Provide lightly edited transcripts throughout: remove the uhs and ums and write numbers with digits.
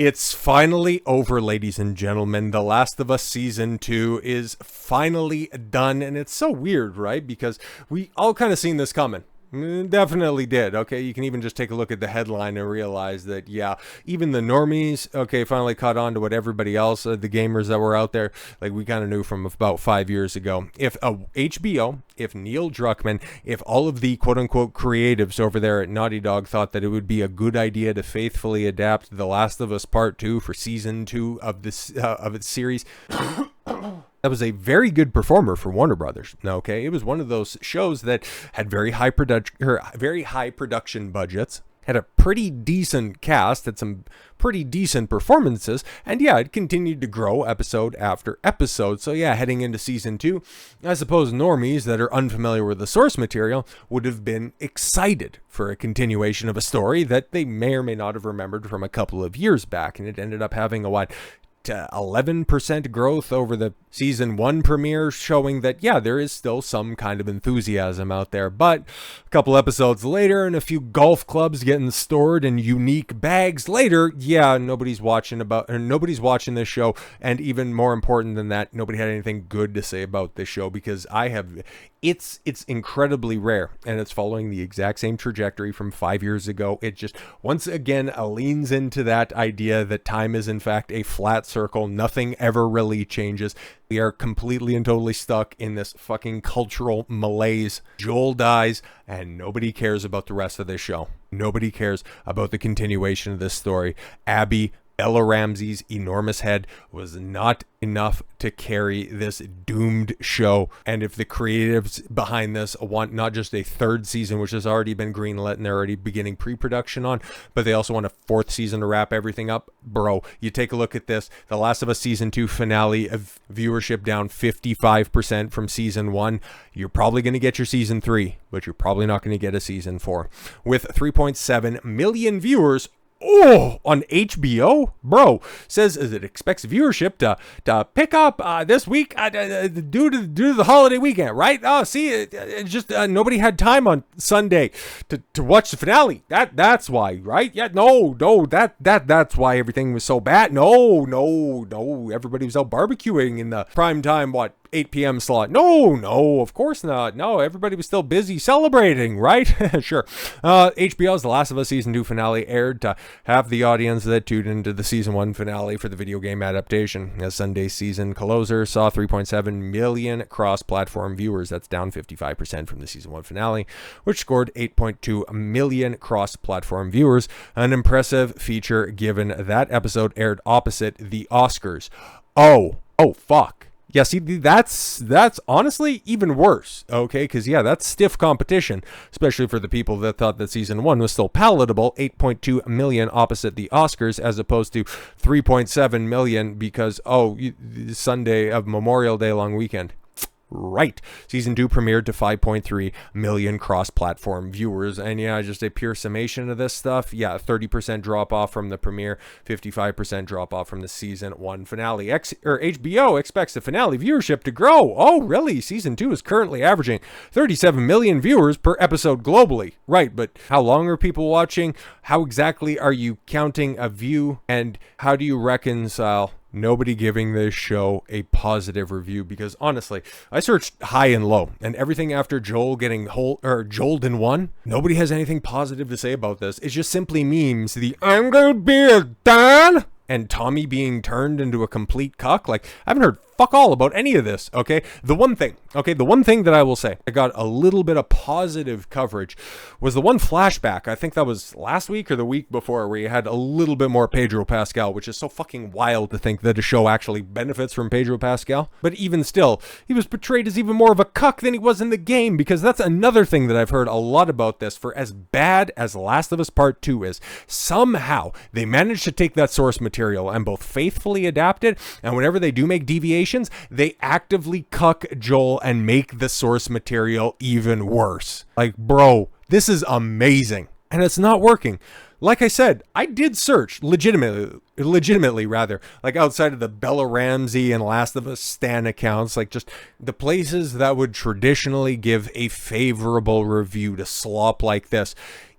It's finally over, ladies and gentlemen. The Last of Us Season 2 is finally done, and it's so weird, right? Because we all kind of seen this coming. Definitely did. Okay, you can even just take a look at the headline and realize that, yeah, even the normies, okay, finally caught on to what everybody else, the gamers that were out there, like we kind of knew from about 5 years ago. If HBO, if Neil Druckmann, if all of the quote-unquote creatives over there at Naughty Dog thought that it would be a good idea to faithfully adapt The Last of Us Part 2 for Season 2 of this of its series... That was a very good performer for Warner Brothers. Okay, it was one of those shows that had very high production budgets, had a pretty decent cast, had some pretty decent performances, and yeah, it continued to grow episode after episode. So yeah, heading into Season 2, I suppose normies that are unfamiliar with the source material would have been excited for a continuation of a story that they may or may not have remembered from a couple of years back, and it ended up having a 11% growth over the Season 1 premiere, showing that, yeah, there is still some kind of enthusiasm out there. But a couple episodes later and a few golf clubs getting stored in unique bags later, yeah, nobody's watching this show. And even more important than that, nobody had anything good to say about this show, because it's incredibly rare, and it's following the exact same trajectory from 5 years ago. It just once again leans into that idea that time is in fact a flat circle. Nothing ever really changes. We are completely and totally stuck in this fucking cultural malaise. Joel dies, and nobody cares about the rest of this show. Nobody cares about the continuation of this story. Abby, Bella Ramsey's enormous head was not enough to carry this doomed show. And if the creatives behind this want not just a third season, which has already been greenlit and they're already beginning pre-production on, but they also want a fourth season to wrap everything up, bro, you take a look at this. The Last of Us Season 2 finale of viewership down 55% from Season 1. You're probably going to get your Season 3, but you're probably not going to get a Season 4. With 3.7 million viewers on HBO, bro, says as it expects viewership to pick up this week due to the holiday weekend, right? Oh, see, it just nobody had time on Sunday to watch the finale. That's why, right? Yeah, no, that's why everything was so bad. No, everybody was out barbecuing in the prime time, 8 p.m. slot. No, of course not. No, everybody was still busy celebrating, right? Sure. HBO's The Last of Us Season 2 finale aired to have the audience that tuned into the Season 1 finale for the video game adaptation. As Sunday's season closer saw 3.7 million cross-platform viewers. That's down 55% from the Season 1 finale, which scored 8.2 million cross-platform viewers. An impressive feature given that episode aired opposite the Oscars. Oh, fuck. Yeah, see, that's honestly even worse, okay? Because, yeah, that's stiff competition, especially for the people that thought that Season 1 was still palatable. 8.2 million opposite the Oscars, as opposed to 3.7 million because, Sunday of Memorial Day long weekend. Right. Season 2 premiered to 5.3 million cross-platform viewers. And yeah, just a pure summation of this stuff. Yeah, 30% drop-off from the premiere, 55% drop-off from the Season 1 finale. HBO expects the finale viewership to grow. Oh, really? Season 2 is currently averaging 37 million viewers per episode globally. Right, but how long are people watching? How exactly are you counting a view? And how do you reconcile nobody giving this show a positive review? Because honestly, I searched high and low, and everything after Joel getting Joel'd in one, nobody has anything positive to say about this. It just simply memes the "I'm gonna be a dad" and Tommy being turned into a complete cuck. Like, I haven't heard fuck all about any of this, okay? The one thing that I will say, I got a little bit of positive coverage was the one flashback, I think that was last week or the week before, where you had a little bit more Pedro Pascal, which is so fucking wild to think that a show actually benefits from Pedro Pascal. But even still, he was portrayed as even more of a cuck than he was in the game, because that's another thing that I've heard a lot about this. For as bad as Last of Us Part 2 is, somehow they managed to take that source material and both faithfully adapt it, and whenever they do make deviations, they actively cuck Joel and make the source material even worse. Like, bro, this is amazing. And it's not working. Like I said, I did search legitimately rather, like outside of the Bella Ramsey and Last of Us stan accounts, like just the places that would traditionally give a favorable review to slop like this.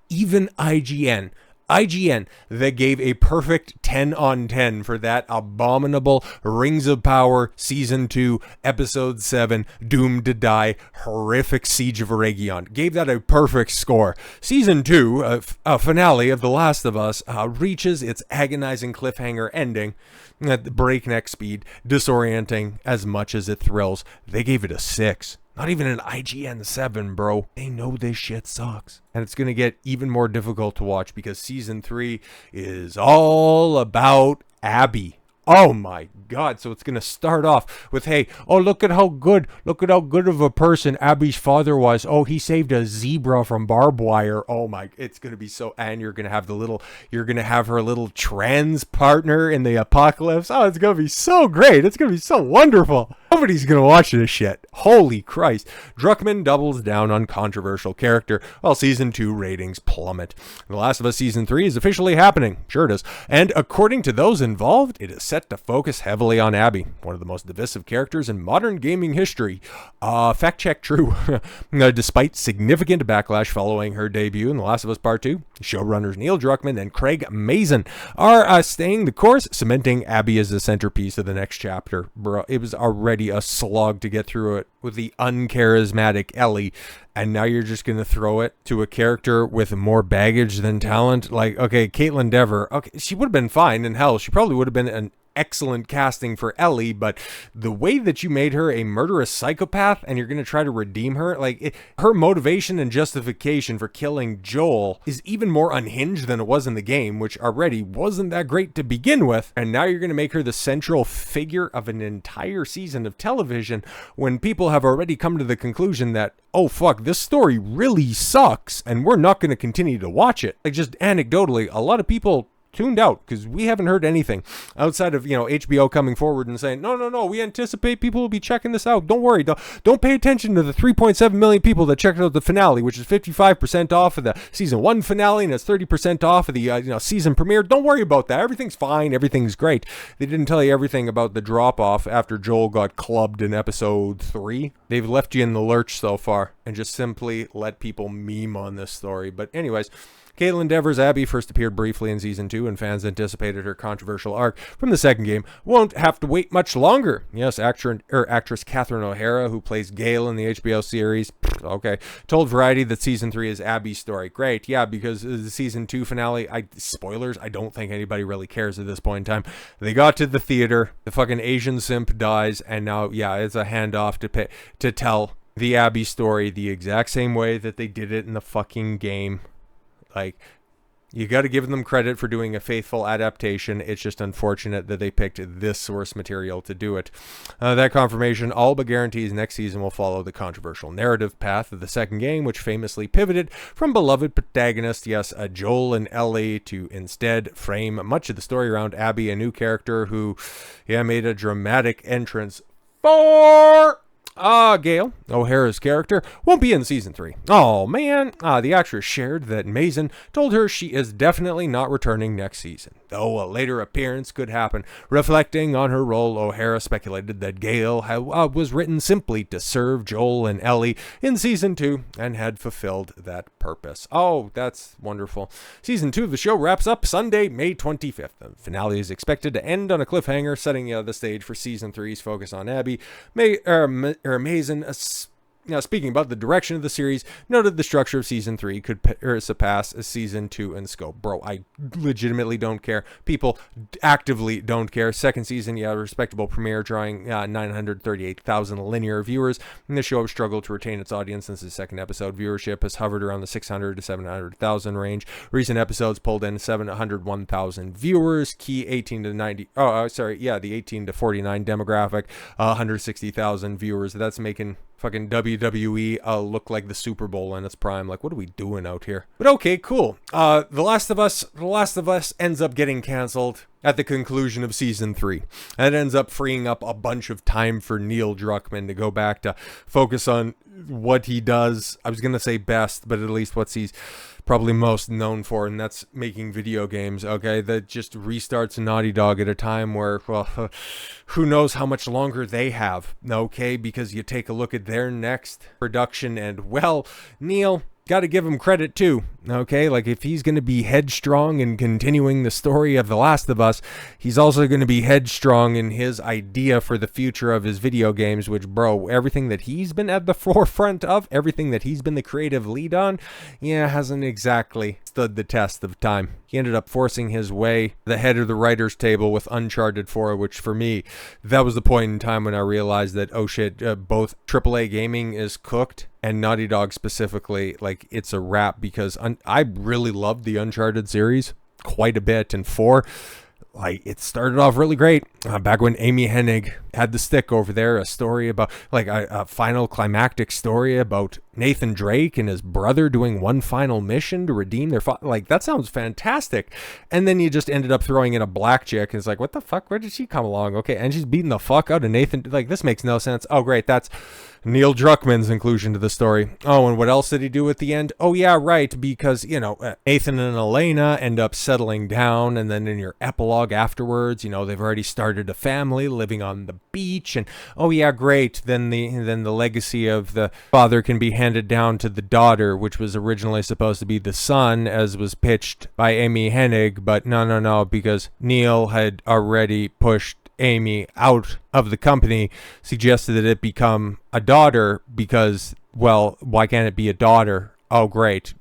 Even IGN, IGN, they gave a perfect 10 on 10 for that abominable Rings of Power Season 2, Episode 7, Doomed to Die, horrific Siege of Eregion. Gave that a perfect score. Season 2, a finale of The Last of Us, reaches its agonizing cliffhanger ending at breakneck speed, disorienting as much as it thrills. They gave it a 6. Not even an IGN 7, bro. They know this shit sucks. And it's going to get even more difficult to watch because Season 3 is all about Abby. Oh my God. So it's going to start off with, hey, oh, look at how good of a person Abby's father was. Oh, he saved a zebra from barbed wire. Oh my, it's going to be so, and you're going to have her little trans partner in the apocalypse. Oh, it's going to be so great. It's going to be so wonderful. Nobody's going to watch this shit. Holy Christ. Druckmann doubles down on controversial character while Season 2 ratings plummet. The Last of Us Season 3 is officially happening. Sure it is. And according to those involved, it is set to focus heavily on Abby, one of the most divisive characters in modern gaming history. Fact check true. Despite significant backlash following her debut in The Last of Us Part 2, showrunners Neil Druckmann and Craig Mazin are staying the course, cementing Abby as the centerpiece of the next chapter. Bro, it was already a slog to get through it with the uncharismatic Ellie, and now you're just gonna throw it to a character with more baggage than talent. Like, okay, Caitlin Dever, okay, she would have been fine, and hell, she probably would have been an excellent casting for Ellie, but the way that you made her a murderous psychopath and you're going to try to redeem her, her motivation and justification for killing Joel is even more unhinged than it was in the game, which already wasn't that great to begin with, and now you're going to make her the central figure of an entire season of television when people have already come to the conclusion that, oh fuck, this story really sucks and we're not going to continue to watch it. Like, just anecdotally, a lot of people tuned out because we haven't heard anything outside of, HBO coming forward and saying, no, we anticipate people will be checking this out. Don't worry. Don't pay attention to the 3.7 million people that checked out the finale, which is 55% off of the season 1 finale and it's 30% off of the season premiere. Don't worry about that. Everything's fine. Everything's great. They didn't tell you everything about the drop off after Joel got clubbed in episode 3. They've left you in the lurch so far and just simply let people meme on this story. But anyways, Caitlin Dever's Abby first appeared briefly in Season 2, and fans anticipated her controversial arc from the second game won't have to wait much longer. Yes, actress Catherine O'Hara, who plays Gale in the HBO series, told Variety that Season 3 is Abby's story. Great, yeah, because the Season 2 finale, spoilers, I don't think anybody really cares at this point in time. They got to the theater, the fucking Asian simp dies, and now, yeah, it's a handoff to tell the Abby story the exact same way that they did it in the fucking game. Like, you got to give them credit for doing a faithful adaptation. It's just unfortunate that they picked this source material to do it. That confirmation all but guarantees next season will follow the controversial narrative path of the second game, which famously pivoted from beloved protagonists, Joel and Ellie, to instead frame much of the story around Abby, a new character who, made a dramatic entrance for Gale, O'Hara's character, won't be in Season 3. Oh, man. The actress shared that Mazin told her she is definitely not returning next season, though a later appearance could happen. Reflecting on her role, O'Hara speculated that Gale was written simply to serve Joel and Ellie in Season 2 and had fulfilled that purpose. Oh, that's wonderful. Season 2 of the show wraps up Sunday, May 25th. The finale is expected to end on a cliffhanger, setting the stage for Season 3's focus on Abby. Mazin, speaking about the direction of the series, noted the structure of Season 3 could surpass Season 2 in scope. Bro, I legitimately don't care. People actively don't care. Second season, respectable premiere, drawing 938,000 linear viewers. And the show has struggled to retain its audience since the second episode. Viewership has hovered around the 600 to 700,000 range. Recent episodes pulled in 701,000 viewers. Key 18 to 90, the 18 to 49 demographic, 160,000 viewers. That's making fucking WWE look like the Super Bowl in its prime. Like, what are we doing out here? But okay, cool. The Last of Us ends up getting canceled at the conclusion of Season 3. And it ends up freeing up a bunch of time for Neil Druckmann to go back to focus on what he does. I was going to say best, but at least what he's probably most known for, and that's making video games, okay? That just restarts Naughty Dog at a time where, well, who knows how much longer they have, okay? Because you take a look at their next production and, well, Neil, got to give him credit too. Okay, like if he's going to be headstrong in continuing the story of The Last of Us, he's also going to be headstrong in his idea for the future of his video games, which, bro, everything that he's been at the forefront of, everything that he's been the creative lead on, yeah, hasn't exactly stood the test of time. He ended up forcing his way the head of the writer's table with Uncharted 4, which for me, that was the point in time when I realized that, oh shit, both AAA gaming is cooked and Naughty Dog specifically, like, it's a wrap, because I really loved the Uncharted series quite a bit, and 4, like, it started off really great back when Amy Hennig had the stick over there, a story about, like, a final climactic story about Nathan Drake and his brother doing one final mission to redeem their like, that sounds fantastic. And then you just ended up throwing in a black chick, and it's like, what the fuck, where did she come along? Okay, and she's beating the fuck out of Nathan, like, this makes no sense. Oh great, that's Neil Druckmann's inclusion to the story. Oh, and what else did he do at the end? Oh yeah, right, because, you know, Nathan and Elena end up settling down, and then in your epilogue afterwards, you know, they've already started a family living on the beach, and oh yeah, great, then the legacy of the father can be handed down to the daughter, which was originally supposed to be the son, as was pitched by Amy Hennig, but no, because Neil had already pushed Amy out of the company, suggested that it become a daughter because, well, why can't it be a daughter? Oh, great.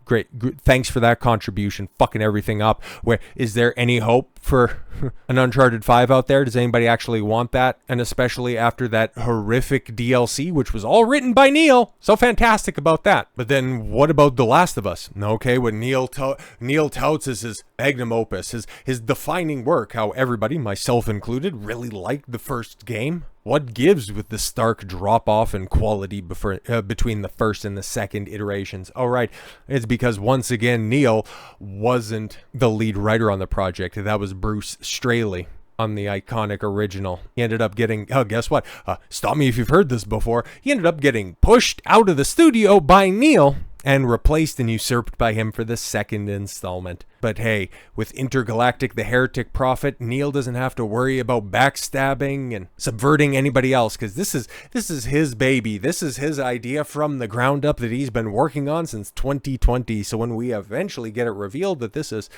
Thanks for that contribution, fucking everything up. Where is there any hope for an Uncharted 5 out there? Does anybody actually want that? And especially after that horrific DLC, which was all written by Neil. So fantastic about that. But then what about The Last of Us? Okay, what Neil touts as his magnum opus, his defining work, how everybody, myself included, really liked the first game. What gives with the stark drop-off in quality between the first and the second iterations? Oh, right. It's because, once again, Neil wasn't the lead writer on the project. That was Bruce Straley on the iconic original. He ended up getting, oh, guess what? Stop me if you've heard this before. He ended up getting pushed out of the studio by Neil and replaced and usurped by him for the second installment. But hey, with Intergalactic, the Heretic Prophet, Neil doesn't have to worry about backstabbing and subverting anybody else, because this is his baby. This is his idea from the ground up that he's been working on since 2020. So when we eventually get it revealed that this is,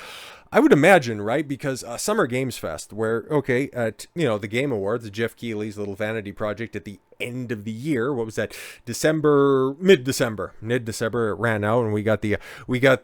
I would imagine, right? Because Summer Games Fest, where, okay, at, you know, the Game Awards, Jeff Keighley's little vanity project at the end of the year, what was that? Mid-December it ran out, and we got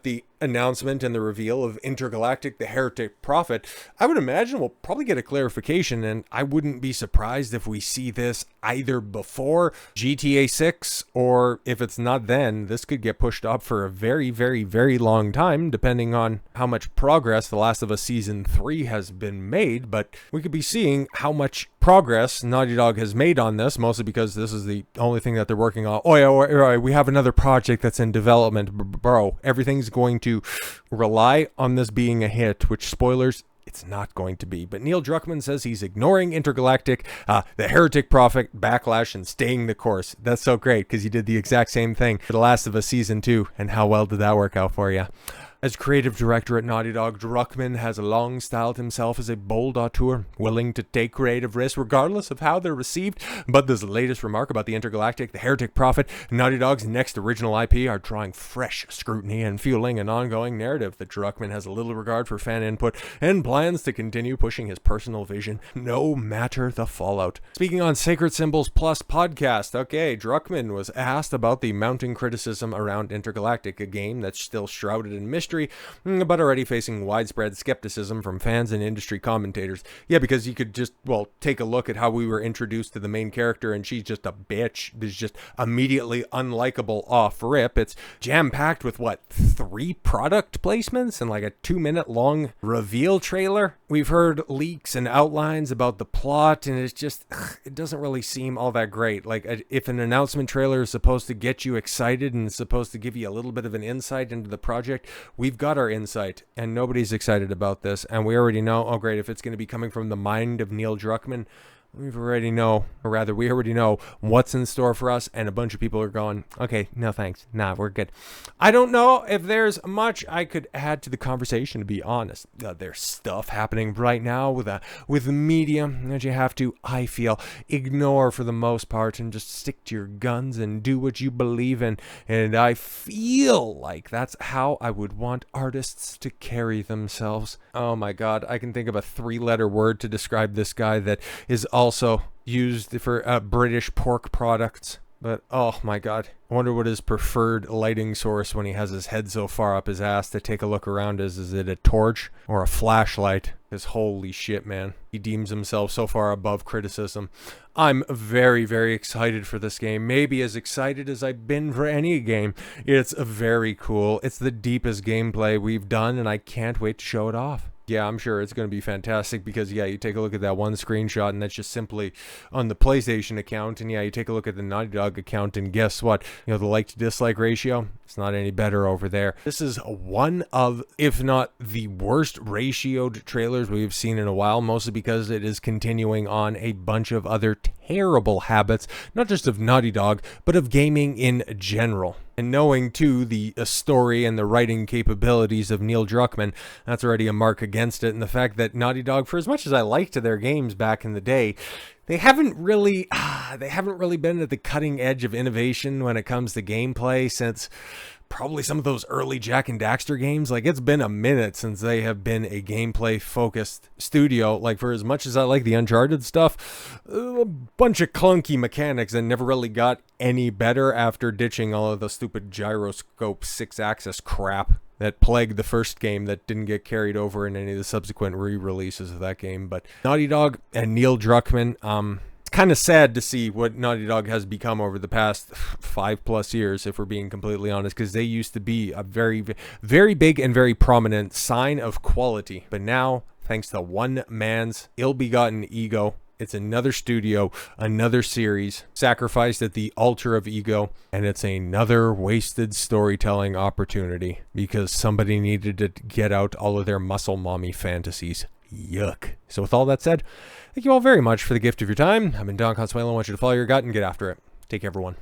the announcement and the reveal of Intergalactic, the Heretic Prophet. I would imagine we'll probably get a clarification, and I wouldn't be surprised if we see this either before GTA 6, or if it's not then, this could get pushed up for a very, very, very long time, depending on how much progress The Last of Us Season 3 has been made. But we could be seeing how much progress Naughty Dog has made on this, mostly because this is the only thing that they're working on. Oh yeah, we have another project that's in development. Bro, everything's going to rely on this being a hit, which, spoilers, it's not going to be. But Neil Druckmann says he's ignoring Intergalactic, the Heretic Prophet backlash, and staying the course. That's so great, because he did the exact same thing for The Last of Us Season 2, and how well did that work out for you? As creative director at Naughty Dog, Druckmann has long styled himself as a bold auteur, willing to take creative risks regardless of how they're received. But this latest remark about the Intergalactic, the Heretic Prophet, Naughty Dog's next original IP are drawing fresh scrutiny and fueling an ongoing narrative that Druckmann has little regard for fan input and plans to continue pushing his personal vision, no matter the fallout. Speaking on Sacred Symbols Plus podcast, okay, Druckmann was asked about the mounting criticism around Intergalactic, a game that's still shrouded in mystery, but already facing widespread skepticism from fans and industry commentators. Yeah, because you could just, well, take a look at how we were introduced to the main character, and she's just a bitch. There's just immediately unlikable off rip. It's jam-packed with, what, 3 product placements and like a 2-minute long reveal trailer? We've heard leaks and outlines about the plot, and it's just, it doesn't really seem all that great. Like, if an announcement trailer is supposed to get you excited and is supposed to give you a little bit of an insight into the project, we've got our insight, and nobody's excited about this. And we already know, oh great, if it's going to be coming from the mind of Neil Druckmann, we already know what's in store for us, and a bunch of people are going, okay, no thanks, nah, we're good. I don't know if there's much I could add to the conversation, to be honest. There's stuff happening right now with media that you have to, I feel, ignore for the most part and just stick to your guns and do what you believe in. And I feel like that's how I would want artists to carry themselves. Oh my god, I can think of a 3-letter word to describe this guy that is also used for British pork products. But oh my god, I wonder what his preferred lighting source when he has his head so far up his ass to take a look around is. Is it a torch or a flashlight? Because holy shit, man. He deems himself so far above criticism. I'm very, very excited for this game. Maybe as excited as I've been for any game. It's very cool. It's the deepest gameplay we've done, and I can't wait to show it off. Yeah, I'm sure it's going to be fantastic because, yeah, you take a look at that one screenshot and that's just simply on the PlayStation account. And, yeah, you take a look at the Naughty Dog account and guess what? You know, the like to dislike ratio, it's not any better over there. This is one of, if not the worst ratioed trailers we've seen in a while, mostly because it is continuing on a bunch of other terrible habits, not just of Naughty Dog, but of gaming in general. And knowing, too, the story and the writing capabilities of Neil Druckmann, that's already a mark against it. And the fact that Naughty Dog, for as much as I liked their games back in the day, they haven't really been at the cutting edge of innovation when it comes to gameplay since probably some of those early Jak and Daxter games. Like, it's been a minute since they have been a gameplay focused studio. Like, for as much as I like the Uncharted stuff, a bunch of clunky mechanics and never really got any better after ditching all of the stupid gyroscope 6-axis crap that plagued the first game that didn't get carried over in any of the subsequent re-releases of that game. But Naughty Dog and Neil Druckmann, it's kind of sad to see what Naughty Dog has become over the past 5+ years, if we're being completely honest, because they used to be a very, very big and very prominent sign of quality. But now, thanks to one man's ill-begotten ego, it's another studio, another series, sacrificed at the altar of ego, and it's another wasted storytelling opportunity because somebody needed to get out all of their muscle mommy fantasies. Yuck. So with all that said, thank you all very much for the gift of your time. I've been Don Consuelo. I want you to follow your gut and get after it. Take care, everyone.